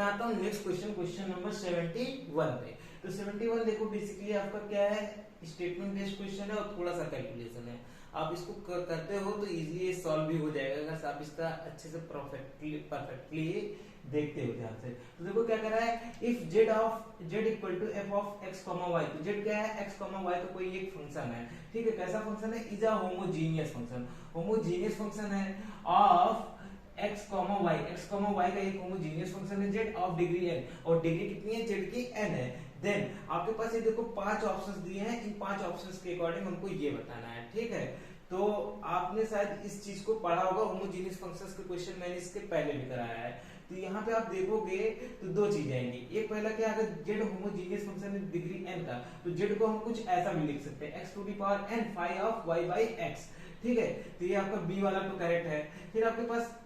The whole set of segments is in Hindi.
मैं आता हूँ नेक्स्ट क्वेश्चन, क्वेश्चन नंबर 71 पे। तो 71 देखो बेसिकली आपका क्या है, स्टेटमेंट बेस्ड क्वेश्चन है और थोड़ा सा कैलकुलेशन है। आप इसको करते हो तो इजीली सॉल्व भी हो जाएगा अगर आप इसका अच्छे से परफेक्टली देखते हो ध्यान से। तो देखो क्या कर रहा है, if z equal to f of x comma y। तो z क्या है, x कॉमा y तो कोई एक फंक्शन है, ठीक है। कैसा फंक्शन है, is a homogeneous function. Homogeneous function है ऑफ x कॉमा y का एक होमोजीनियस फंक्शन है z ऑफ डिग्री n, और डिग्री कितनी है, z की n है। देन आपके पास ये देखो 5 ऑप्शंस दिए हैं, इन 5 ऑप्शंस के अकॉर्डिंग हमको ये बताना है, ठीक है। तो आपने शायद इस चीज को पढ़ा होगा, होमोजीनियस फंक्शंस के क्वेश्चन मैंने इसके पहले भी कराया है। तो यहाँ पे आप देखोगे तो दो चीजें आएंगी। एक पहला क्या, अगर z होमोजीनियस फंक्शन है डिग्री n का, तो z को हम कुछ ऐसा भी लिख सकते हैं, x to the power n phi of y by x, ठीक है। तो ये आपका बी वाला तो करेक्ट है। फिर आपके पास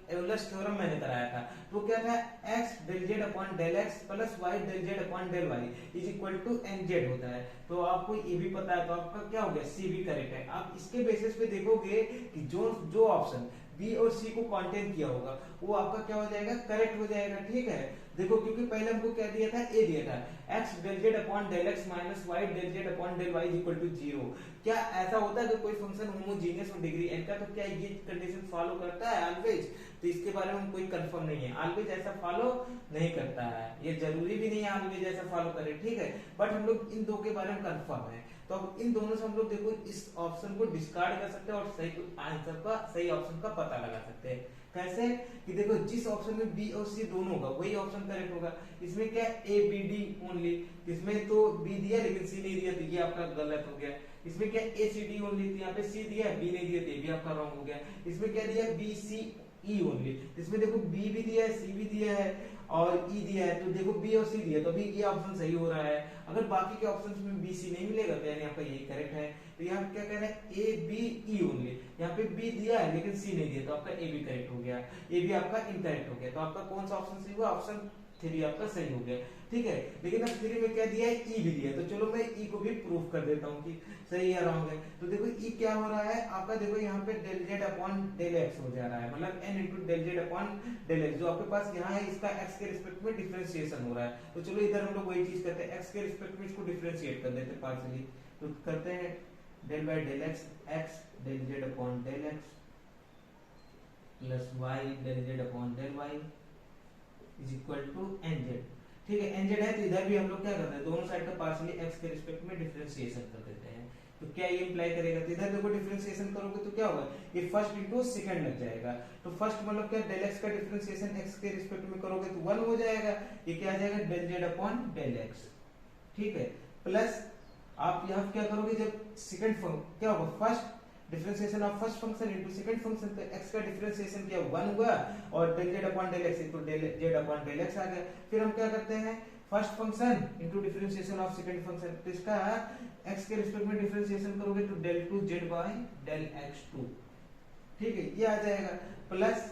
एवलर्स थ्योरम मैंने कराया था, तो क्या था, x del z upon del x plus y del z upon del y is equal to nz होता है। तो आपको ये भी पता है, तो आपका क्या हो गया, सी भी करेक्ट है। आप इसके बेसिस पे देखोगे कि जो ऑप्शन बी और सी को कंटेन किया होगा वो आपका क्या हो जाएगा, करेक्ट हो जाएगा, ठीक है। देखो क्योंकि पहले हमको क्या दिया था, ए दिया था x del z upon del x minus y del z upon del y is equal to 0। क्या ऐसा होता है कि कोई फंक्शन होमोजीनियस हो डिग्री n का, तो क्या ये कंडीशन फॉलो करता है ऑलवेज? तो इसके बारे में कोई कंफर्म नहीं है, ऑलवेज ऐसा फॉलो नहीं करता है, ये जरूरी भी नहीं है ऑलवेज ऐसा फॉलो करे, ठीक है। बट हम लोग इन दो के बारे में कंफर्म है, तो अब इन दोनों से हम लोग देखो इस ऑप्शन को डिस्कार्ड कर सकते हैं और सही आंसर का, सही ऑप्शन का पता लगा सकते हैं। कैसे कि देखो जिस ऑप्शन में बी और सी दोनों होगा वही ऑप्शन करेक्ट होगा। इसमें क्या ए बी डी ओनली, इसमें तो बी दिया लेकिन सी नहीं दिया, तो ये आपका गलत हो गया। इसमें क्या ए सी डी ओनली, तो यहाँ पे सी दिया बी नहीं दिया, तो ये भी आपका रॉन्ग हो गया। इसमें क्या दिया, बी सी ई ओनली, इसमें देखो बी भी दिया है सी भी दिया है और ई दिया है, तो देखो बी और सी दिया, तो अभी ये ऑप्शन सही हो रहा है। अगर बाकी के ऑप्शंस में बी सी नहीं मिलेगा तो यानी आपका यही करेक्ट है। तो यहाँ पे क्या कह रहा है, ए बी ई ओनली, यहाँ पे बी दिया है लेकिन सी नहीं दिया, तो आपका ए भी करेक्ट हो गया, ए भी आपका इनकरेक्ट हो गया। तो आपका कौन सा ऑप्शन सही हुआ, ऑप्शन 3 आपका सही हो गया, ठीक है। लेकिन अब 3 में क्या दिया है, ई भी दिया है, तो चलो मैं ई को भी प्रूफ कर देता हूँ कि सही या रॉन्ग है। तो देखो ई क्या हो रहा है आपका, देखो यहाँ पे del Z upon del X हो जा रहा है, मतलब N into del Z upon del X, जो आपके पास यहाँ है इसका एक्स के रिस्पेक्ट में डिफरेंशिएशन हो रहा है। तो चलो इधर हम लोग वही चीज करते हैं, एक्स के रिस्पेक्ट में इसको डिफरेंशिएट कर देते हैं पार्शियली। तो करते हैं del by del X, X del Z upon del X plus Y del Z upon del Y is equal to nz, ठीक है। nz है तो इधर भी हम लोग क्या करते हैं, दोनों साइड का पार्शियली x के रिस्पेक्ट में डिफरेंशिएशन कर देते हैं। तो क्या ये इंप्लाई करेगा, तो इधर देखो डिफरेंशिएशन करोगे तो क्या होगा, ये फर्स्ट इंटू सेकंड लग जाएगा। तो फर्स्ट मतलब क्या, डेल x का डिफरेंशिएशन x के रिस्पेक्ट में करोगे तो 1 हो जाएगा, ये क्या आ जाएगा del z upon del x, ठीक है। प्लस आप यहाँ क्या करोगे, जब सेकंड क्या होगा, first differentiation of first function into second function, तो x का डिफरेंशिएशन क्या 1 हुआ और del z upon del x equal del z upon del x आ गया। फिर हम क्या करते हैं, first function into differentiation of second function, तो इसका x के रिस्पेक्ट में डिफरेंशिएशन करोगे तो del 2z bye del x2, ठीक है, ये आ जाएगा। प्लस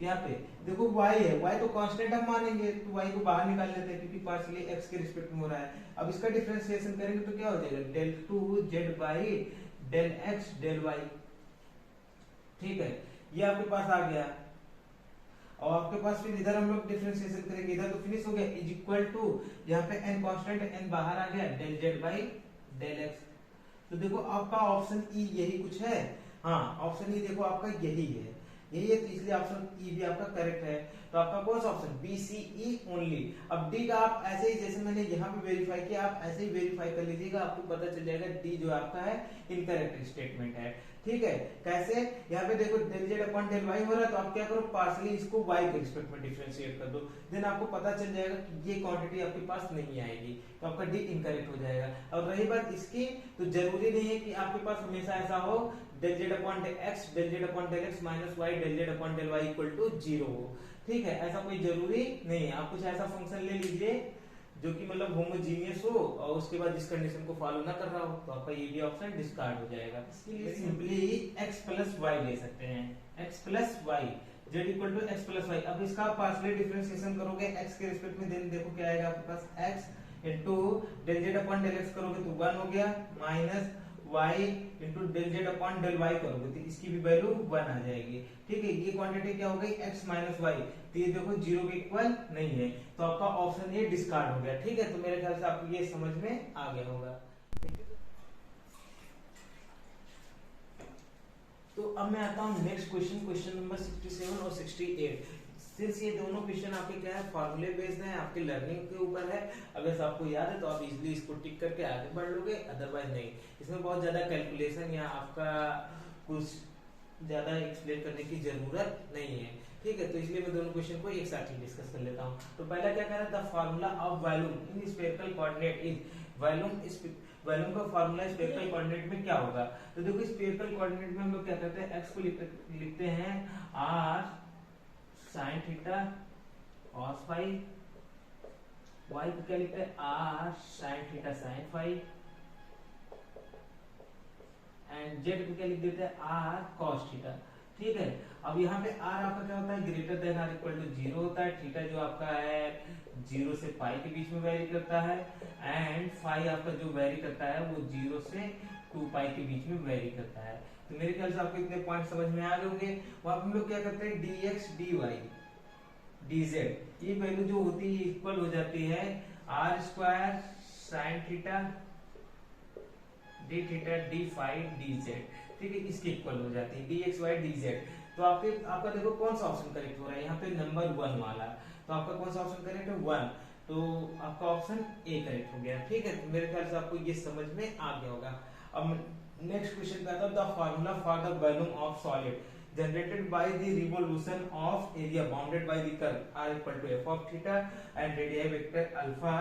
यहाँ पे देखो y है, y तो कांस्टेंट हम मानेंगे, तो y को बाहर निकाल लेते हैं क्योंकि पार्शियली x के रिस्पेक्ट में हो रहा है। अब इसका डिफरेंशिएशन करेंगे तो क्या हो जाएगा, del 2z by del x del y, ठीक है, ये आपके पास आ गया। और आपके पास फिर इधर हम लोग डिफरेंशिएशन करेंगे, इधर तो फिनिश हो गया, इज इक्वल टू यहाँ पे n कांस्टेंट n बाहर आ गया, del z by del x। तो देखो आपका ऑप्शन ई यही कुछ है, हाँ ऑप्शन ई देखो आपका यही है, यही है, तो इसलिए ऑप्शन ई भी आपका करेक्ट है। तो आपका कौन सा option, B C E only. अब डी का आप ऐसे ही जैसे मैंने यहाँ पे वेरीफाई किया, आप ऐसे ही वेरीफाई कर लीजिएगा, आपको पता चल जाएगा डी जो आपका है इनकरेक्ट स्टेटमेंट है, ठीक है। कैसे, यहाँ पे देखो del Z upon del Y हो रहा है, तो आप क्या करो, पार्शियली इसको वाई के रिस्पेक्ट में डिफरेंशिएट कर दो, देन आपको पता चल जाएगा कि ये क्वांटिटी आपके पास नहीं आएगी, तो आपका डी इनकरेक्ट हो जाएगा। और रही बात इसकी, तो जरूरी नहीं है कि आपके पास हमेशा ऐसा हो del Z upon del X del Z upon del X minus Y del Z upon del Y equal to 0 हो, ठीक है, ऐसा कोई जरूरी नहीं है। आप कुछ ऐसा फंक्शन ले लीजिए जो कि मतलब होमोजीनियस हो और उसके बाद जिस कंडीशन को फॉलो ना कर रहा हो, तो आपका ये भी ऑप्शन डिस्कार्ड हो जाएगा। इसके लिए सिंपली x प्लस वाई ले सकते हैं, x plus Y z equal to x plus Y. अब इसका पार्शियली डिफरेंशिएशन करोगे x के रिस्पेक्ट में, देन देखो क्या आएगा आपके पास, x into del z upon del x करोगे तो 1 हो गया, minus Y into del Z upon del Y करोगे तो इसकी भी वैल्यू 1 आ जाएगी। ठीक है, ये क्वांटिटी क्या हो गई x माइनस वाई, तो ये देखो जीरो के इक्वल नहीं है, तो आपका ऑप्शन ये डिस्कार्ड हो गया। ठीक है, तो मेरे ख्याल से आपको ये समझ में आ गया होगा। तो अब मैं आता हूँ नेक्स्ट क्वेश्चन, क्वेश्चन नंबर 67 और 68। सिंस ये दोनों क्वेश्चन आपके क्या है, फॉर्मूले बेस्ड है, आपके लर्निंग के ऊपर है। अगर आपको याद है तो आप इजीली इसको टिक करके आगे बढ़ लोगे, अदरवाइज नहीं। इसमें बहुत ज्यादा कैलकुलेशन या आपका कुछ ज्यादा एक्सप्लेन करने की जरूरत नहीं है। ठीक है, तो इसलिए मैं दोनों क्वेश्चन को एक साथ ही डिस्कस कर लेता हूँ। तो पहला क्या कह रहा था, formula of volume in spherical coordinate is volume का फॉर्मूला स्फेरिकल कोऑर्डिनेट में क्या होगा। तो देखो स्फेरिकल कोऑर्डिनेट में हम लोग क्या करते हैं, x को लिखते हैं r sin theta cos phi, y को क्या लिखते हैं r sin theta sin phi, and z को क्या लिख देते हैं r cos थीटा। ठीक है, अब यहाँ पे r आपका क्या होता है, greater than or equal to 0 होता है। थीटा जो आपका है 0 से पाई के बीच में वेरी करता है, एंड फाई आपका जो वेरी करता है वो 0 से 2 पाई के बीच में वेरी करता है। तो मेरे ख्याल से आपको इतने पॉइंट समझ में आ गए होंगे। वहां हम लोग क्या करते हैं, dx dy dz ये वैल्यू जो होती है इक्वल हो जाती है r square sine theta d theta d phi dz। ठीक है, इसके इक्वल हो जाती है dxy dz। तो आपका देखो कौन सा ऑप्शन करेक्ट हो रहा है, यहाँ पे नंबर 1 वाला। तो आपका कौन सा ऑप्शन करेक्ट है, 1। तो आपका ऑप्शन ए करेक्ट हो गया। ठीक है, तो मेरे ख्याल से आपको ये समझ में आ गया होगा। अब नेक्स्ट क्वेश्चन का था the formula for the volume of solid generated by the revolution of area bounded by the curve r equal to f of theta and radii vector alpha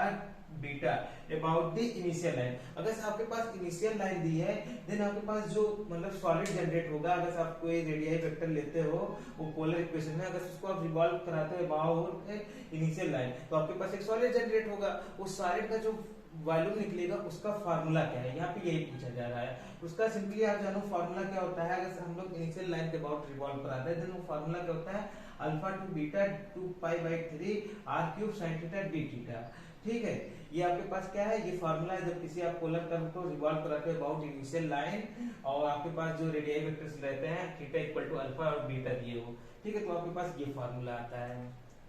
beta about the initial line. अगर आपके पास इनिशियल लाइन दी है, देन आपके पास जो मतलब सॉलिड जनरेट होगा, अगर आप कोई रेडियाई वेक्टर लेते हो वो पोलर इक्वेशन में, अगर उसको आप रिवॉल्व कराते हो अबाउट इनिशियल लाइन, तो आपके पास एक सॉलिड जनरेट होगा। उस सॉलिड का जो वॉल्यूम निकलेगा उसका फार्मूला क्या है, यहाँ पे यही पूछा जा रहा है। उसका सिंपली आप जानो फार्मूला क्या होता है। अगर हम लोग इनिशियल लाइन के अबाउट रिवॉल्व कराते हैं, देन वो फार्मूला क्या होता है, alpha two beta 2 pi by 3 r cube sin theta d theta. ठीक है, ये आपके पास क्या है, ये फार्मूला है जब किसी आप पोलर कर्व को रिवॉल्व कराते हैं अबाउट इनिशियल लाइन, और आपके पास जो रेडियाई वेक्टर्स रहते हैं थीटा इक्वल टू अल्फा और बीटा दिए हो। ठीक है, तो आपके पास ये फार्मूला आता है,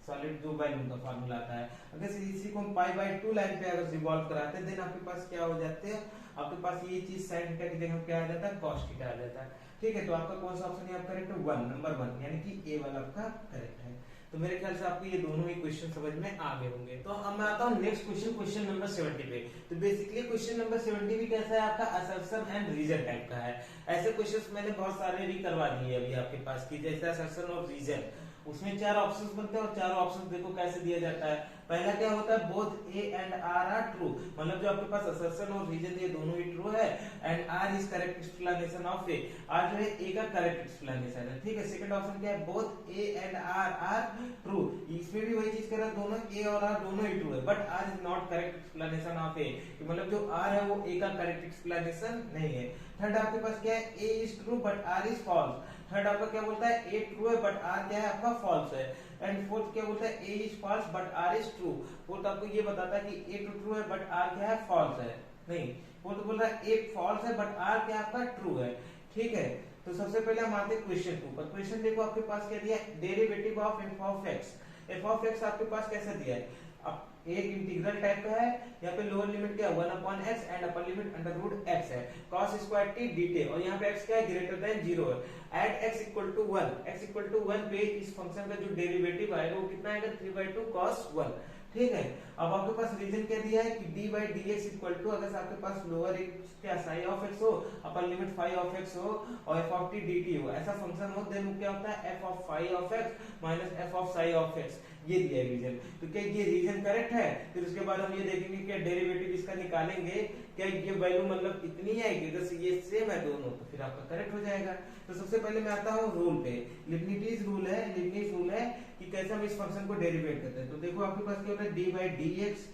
सॉलिड जो वॉल्यूम का फार्मूला आता है। अगर इसी को हम पाई बाई 2 लाइन पे अगर रिवॉल्व कराते हैं, देन आपके पास क्या हो जाते हैं, आपके पास ये चीज sin थीटा की जगह क्या आ जाता है, cos थीटा आ जाता है। ठीक है, तो आपका कौन सा ऑप्शन यहाँ करेक्ट है, 1 नंबर 1 यानी कि ए वाला आपका करेक्ट है। तो मेरे ख्याल से आपको ये दोनों ही क्वेश्चन समझ में आ गए होंगे। तो अब मैं आता हूँ नेक्स्ट क्वेश्चन, क्वेश्चन नंबर 70 पे। तो बेसिकली क्वेश्चन नंबर 70 भी कैसा है, आपका असर्शन एंड रीजन टाइप का है। ऐसे क्वेश्चंस मैंने बहुत सारे भी करवा दिए अभी आपके पास की, जैसे असर्शन और रीजन, उसमें 4 ऑप्शंस बनते हैं और चारों ऑप्शंस देखो कैसे दिया जाता है। पहला क्या होता है, both A and R are true, मतलब जो आपके पास असर्शन और रीजन ये दोनों ही ट्रू है, and R is correct explanation of A, R जो है ए का करेक्ट एक्सप्लेनेशन है। ठीक है, सेकंड ऑप्शन क्या है, both A and R are true, इसमें भी वही चीज कर रहा है, दोनों ए और आर दोनों ही ट्रू है, but R is not correct explanation of A, मतलब जो आर है वो ए का करेक्ट एक्सप्लेनेशन नहीं है। थर्ड आपके पास क्या है, A is true but R is false, third आपका क्या बोलता है, ए ट्रू है बट आर क्या है आपका फॉल्स है। एंड फोर्थ क्या बोलता है, A is false but R is true, fourth आपको ये बताता है कि ए ट्रू है बट आर क्या है फॉल्स है। नहीं, फोर्थ बोल रहा है ए फॉल्स है बट आर क्या आपका ट्रू है। ठीक है, तो सबसे पहले हम आते हैं क्वेश्चन के ऊपर। क्वेश्चन देखो आपके पास क्या दिया है, derivative of F of X. F of x आपके पास कैसा दिया है, अब एक इंटीग्रल टाइप का है, यहाँ पे लोअर लिमिट क्या है 1 upon x and upper limit under root x है, cos स्क्वायर t dt, और यहाँ पे x क्या है ग्रेटर देन 0 है। At x equal to 1, x equal to 1 पे इस फंक्शन का जो डेरिवेटिव आएगा वो कितना आएगा 3/2 cos 1। ठीक है, अब आपके पास रीजन क्या दिया है कि dy by dx equal to, अगर आपके पास लोअर क्या साई ऑफ x हो, upper limit phi of x हो और f ऑफ t dt हो, ऐसा फंक्शन हो, देन वो क्या होता है f of phi of x minus f of psi of x, ये दिया है रीजन। तो क्या ये रीजन करेक्ट है, फिर उसके बाद हम ये देखेंगे क्या डेरिवेटिव इसका निकालेंगे, क्या ये वैल्यू मतलब इतनी है कि जैसे ये सेम है दोनों, तो फिर आपका करेक्ट हो जाएगा। तो सबसे पहले मैं आता हूँ रूल पे, लिबनिटीज रूल है, लिबनिट रूल है कि कैसे हम इस फंक्शन को डेरिवेट करते हैं। तो देखो आपके पास क्या होता है, D by D X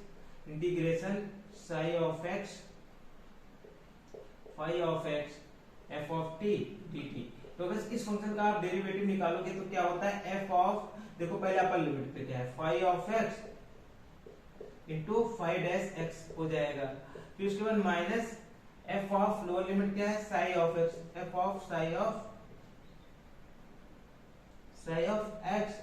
integration psi of X phi of X F of T D T. तो अगर इस फंक्शन का आप डेरिवेटिव निकालोगे तो क्या होता है, एफ ऑफ, देखो पहले अपर लिमिट पे क्या है, phi of X into phi dash X हो जाएगा, फिर उसके बाद minus F of lower limit क्या है psi of X, F of psi of X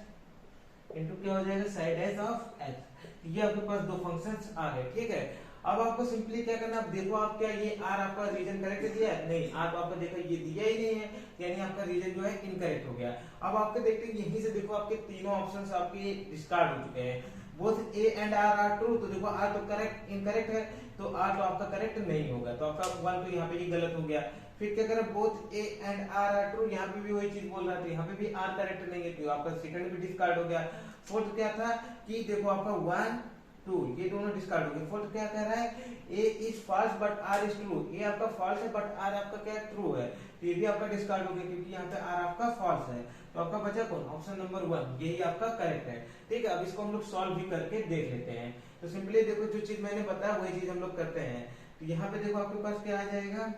into क्या हो जाएगा साई डैश ऑफ एक्स। ये आपके पास दो फंक्शंस आ गए, ठीक है। अब आपको सिंपली क्या करना, आप देखो आप क्या ये आर आपका रीजन करेक्ट दिया है, नहीं आर तो आपका देखो ये दिया ही नहीं है, यानी आपका रीजन जो है इनकरेक्ट हो गया। अब आपके देखते हैं यहीं से देखो आपके तीनों ऑप्शंस आपके डिस्कार्ड हो चुके हैं, both A and R are true. तो देखो आर तो करेक्ट इनकरेक्ट है, तो आर तो आपका करेक्ट नहीं होगा, तो आपका वन तो यहाँ पे ये गलत हो गया। फिर क्या करें, both A and R are true, यहाँ पे भी वही चीज बोल रहा था, यहाँ पे भी आर करेक्ट नहीं है, तो आपका सेकंड भी डिस्कार्ड हो गया। फोर्थ क्या था कि देखो आपका 1 2 ये दोनों डिस्कार्ड हो गए। फोर्थ क्या कह रहा है, A is false but R is true, ये आपका फॉल्स है बट आर आपका क्या ट्रू है, तो ये भी आपका डिस्कार्ड हो गया क्योंकि यहाँ पे आर आपका फॉल्स है। तो आपका बचा कौन, ऑप्शन नंबर 1, यही आपका करेक्ट है, ठीक है। अब इसको हम लोग सॉल्व भी करके देख लेते हैं। तो सिंपली देखो जो चीज मैंने बताया वही चीज हम लोग करते हैं। तो यहाँ पे देखो आपके पास क्या आ जाएगा,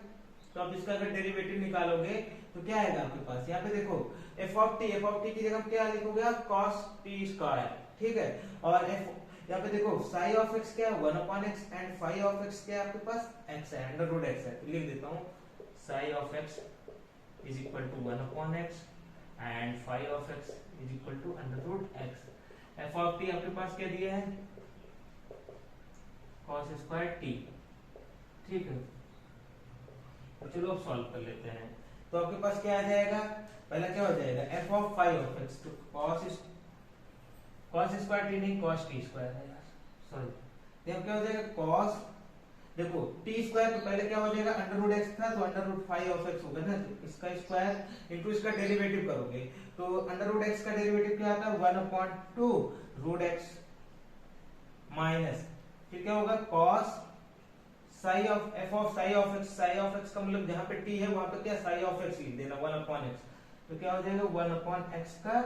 तो आप इसका अगर डेरिवेटिव निकालोगे तो क्या आएगा आपके पास, यहाँ पे देखो एफ ऑफ टी की जगह क्या लिखोगे आप, cos t स्क्वायर, ठीक है। और एफ यहाँ पे देखो साई ऑफ एक्स क्या है 1/x and phi of x क्या है आपके पास x है, अंडर रूट x है। तो लिख देता हूँ psi of x is equal to 1/x and phi of x is equal to under root x। F of T आपके पास क्या दिया है cos स्क्वायर t, ठीक है। तो चलो अब सॉल्व कर लेते हैं। तो आपके पास क्या आ जाएगा, पहला क्या हो जाएगा F of phi of X, तो cos स्क्वायर टी नहीं cos टी स्क्वायर है यार, सॉरी। अब क्या हो जाएगा cos, देखो टी स्क्वायर तो पहले क्या हो जाएगा अंडर रूट एक्स था, तो under root phi of X होगा ना, तो इसका स्क्वायर इंटू इसका डेरिवेटिव करोगे, तो अंडर रूट एक्स का डेरिवेटिव क्या आता है 1/2 रूट एक्स माइनस, फिर क्या होगा cos sigh of F of psi of x, Sai of x का मतलब जहां पे टी है वहां पे क्या साई ऑफ एक्स लिख देना 1/x, तो क्या हो जाएगा 1/x का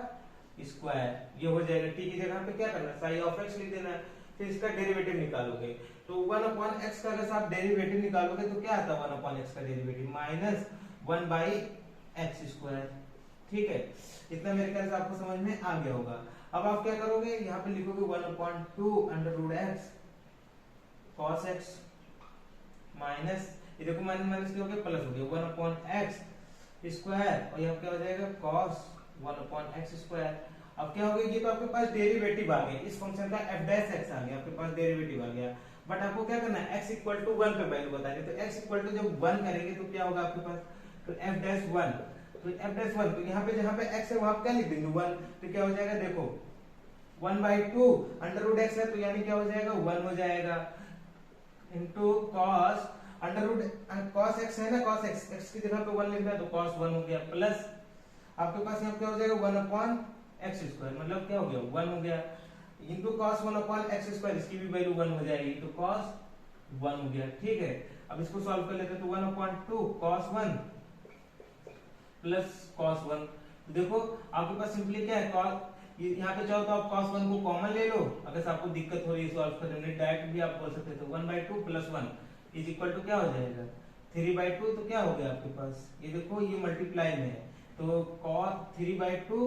स्क्वायर, ये हो जाएगा टी की जगह पे क्या करना साई ऑफ एक्स लिख देना। फिर इसका डेरिवेटिव निकालोगे, तो 1/x का अगर आप डेरिवेटिव निकालोगे तो क्या आता है 1/x का डेरिवेटिव माइनस 1/x स्क्वायर, ठीक है। इतना मेरे ख्याल से आपको समझ में आ गया होगा। अब आप क्या करोगे, यहाँ पे लिखोगे 1/2 under root X cos x minus, ये देखो माइनस माइनस क्या हो गया प्लस हो गया 1/x स्क्वायर, और यहाँ क्या हो जाएगा cos 1/x स्क्वायर। अब क्या हो गया, ये तो आपके पास डेरिवेटिव आ गया, इस फंक्शन का f डैश x आ गया, आपके पास डेरिवेटिव आ गया। बट आपको क्या करना है x इक्वल टू 1 पे वैल्यू बतानी, तो x इक्वल टू जब 1 करेंगे तो क्या होगा आपके पास, तो f डैश 1, तो f डैश 1, तो यहाँ पे जहाँ पे x है वहां क्या लिख देंगे 1, तो क्या हो जाएगा देखो 1/2 अंडर रूट x है, तो यानी क्या हो जाएगा 1 हो जाएगा into cos under root cos x है ना, cos x की जगह पे 1 लिख दिया तो cos 1 हो गया, प्लस आपके पास यहाँ क्या हो जाएगा 1/x स्क्वायर, मतलब क्या हो गया 1 हो गया, इनटू cos 1/x स्क्वायर, इसकी भी वैल्यू 1 हो जाएगी, तो cos 1 हो गया, ठीक है। अब इसको सॉल्व कर लेते हैं, तो 1/2 cos 1 प्लस cos 1, तो देखो आपके पास सिंपली क्या है cos, यहाँ पे चाहो तो आप cos 1 को कॉमन ले लो, अगर आपको दिक्कत हो रही है सॉल्व करने में डायरेक्ट भी आप बोल सकते हैं, तो 1/2 प्लस 1 इज इक्वल टू क्या हो जाएगा 3/2, तो क्या हो गया आपके पास, ये देखो ये मल्टीप्लाई में है, तो cos 3/2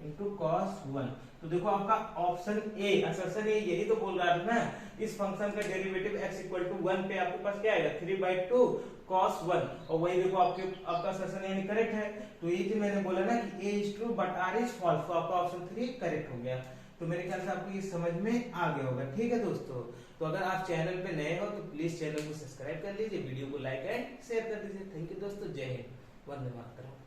इंटू cos 1, तो देखो आपका ऑप्शन ए असर्शन ए यही तो बोल रहा था ना, इस फंक्शन का डेरिवेटिव x इक्वल टू 1 पे आपके पास क्या आएगा 3/2 cos 1, और वही देखो आपका असर्शन यानी करेक्ट है। तो ये जो मैंने बोला ना कि a is true but r is false, तो आपका ऑप्शन 3 करेक्ट हो गया। तो मेरे ख्याल से आपको ये समझ में आ गया होगा, ठीक है दोस्तों। तो अगर आप चैनल पे नए हो तो प्लीज चैनल को सब्सक्राइब कर लीजिए, वीडियो को लाइक एंड शेयर कर दीजिए। थैंक यू दोस्तों, जय हिंद, वंदे मातरम।